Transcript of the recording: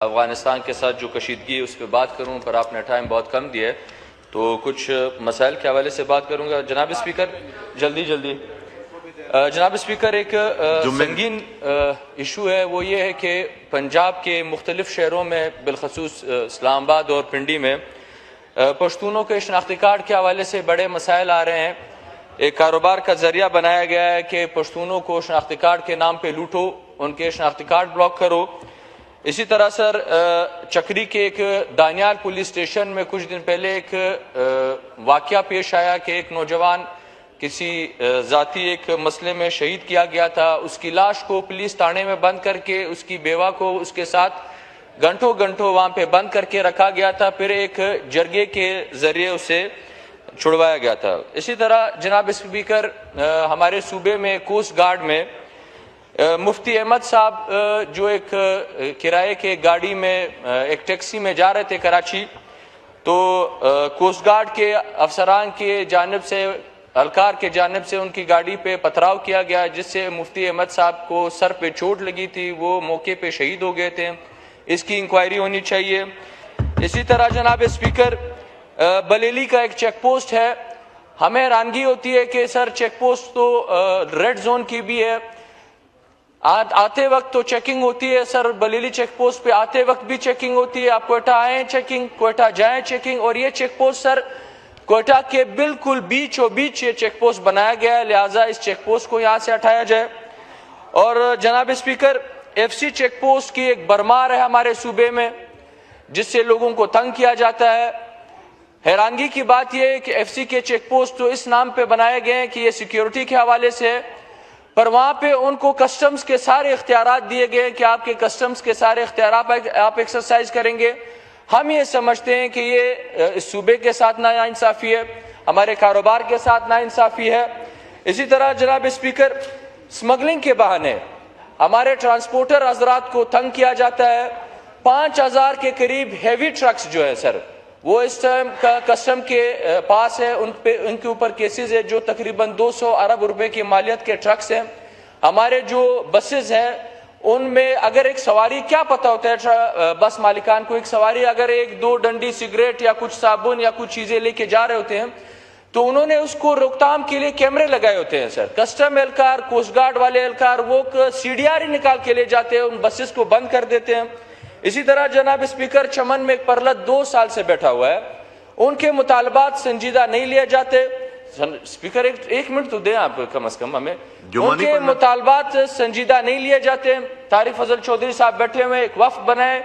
अफ़गानिस्तान के साथ जो कशीदगी है उस पर बात करूँ, पर आपने टाइम बहुत कम दिया है तो कुछ मसाइल के हवाले से बात करूँगा। जनाब स्पीकर, जल्दी जनाब स्पीकर, एक संगीन इशू है, वो ये है कि पंजाब के मुख्तलिफ शहरों में बिलखसूस इस्लामाबाद और पिंडी में पश्तूनों के शनाख्ती कार्ड के हवाले से बड़े मसाइल आ रहे हैं। एक कारोबार का जरिया बनाया गया है कि पश्तूनों को शनाख्ती कार्ड के नाम पे लूटो, उनके शनाख्ती कार्ड ब्लॉक करो। इसी तरह सर चक्री के एक दानियाल पुलिस स्टेशन में कुछ दिन पहले एक वाकया पेश आया कि एक नौजवान किसी जाती एक मसले में शहीद किया गया था। उसकी लाश को पुलिस थाने में बंद करके उसकी बेवा को उसके साथ घंटों वहां पे बंद करके रखा गया था, फिर एक जरगे के जरिए उसे छुड़वाया गया था। इसी तरह जनाब स्पीकर, हमारे सूबे में कोस्ट गार्ड में मुफ्ती अहमद साहब जो एक किराए के गाड़ी में एक टैक्सी में जा रहे थे कराची, तो कोस्ट गार्ड के अफसरान के जानिब से, अलकार के जानिब से उनकी गाड़ी पे पथराव किया गया, जिससे मुफ्ती अहमद साहब को सर पे चोट लगी थी, वो मौके पे शहीद हो गए थे। इसकी इंक्वायरी होनी चाहिए। इसी तरह जनाब स्पीकर, बलेली का एक चेक पोस्ट है, हमें हैरानगी होती है कि सर चेक पोस्ट तो रेड जोन की भी है, आते वक्त तो चेकिंग होती है सर, बलेली चेक पोस्ट पे आते वक्त भी चेकिंग होती है। आप कोयटा आए चेकिंग, कोयटा जाए चेकिंग, और ये चेक पोस्ट सर कोयटा के बिल्कुल बीचों बीच ये चेक पोस्ट बनाया गया है, लिहाजा इस चेक पोस्ट को यहाँ से हटाया जाए। और जनाब स्पीकर, FC चेक पोस्ट की एक भरमार है हमारे सूबे में, जिससे लोगों को तंग किया जाता है। हैरानगी की बात यह है कि FC के चेक पोस्ट तो इस नाम पे बनाए गए हैं कि ये सिक्योरिटी के हवाले से है, पर वहां पे उनको कस्टम्स के सारे इख्तियारात दिए गए कि आपके कस्टम्स के सारे इख्तियारात आप एक्सरसाइज करेंगे। हम ये समझते हैं कि ये इस सूबे के साथ नाइंसाफी है, हमारे कारोबार के साथ नाइंसाफी है। इसी तरह जनाब स्पीकर, स्मगलिंग के बहाने हमारे ट्रांसपोर्टर हजरात को तंग किया जाता है। 5000 के करीब हैवी ट्रक्स जो है सर, वो इस टाइम का कस्टम के पास है, उनके ऊपर केसेस है, जो तकरीबन 200 अरब रुपए की मालियत के ट्रक्स हैं। हमारे जो बसेस हैं उनमें अगर एक सवारी, क्या पता होता है बस मालिकान को, एक सवारी अगर एक दो डंडी सिगरेट या कुछ साबुन या कुछ चीजें लेके जा रहे होते हैं तो उन्होंने उसको रोकथाम के लिए कैमरे लगाए होते हैं सर। कस्टम एहलकार, कोस्ट गार्ड वाले एहलकार वो CDR ही निकाल के ले जाते हैं, उन बसेस को बंद कर देते हैं। इसी तरह जनाब स्पीकर, चमन में एक परलत 2 साल से बैठा हुआ है, उनके मुतालबात संजीदा नहीं लिए जाते। स्पीकर एक मिनट तो दें आप कम से कम हमें, उनके मुतालबात संजीदा नहीं लिए जाते। तारिक फजल चौधरी साहब बैठे हुए, एक वफ्द बनाए,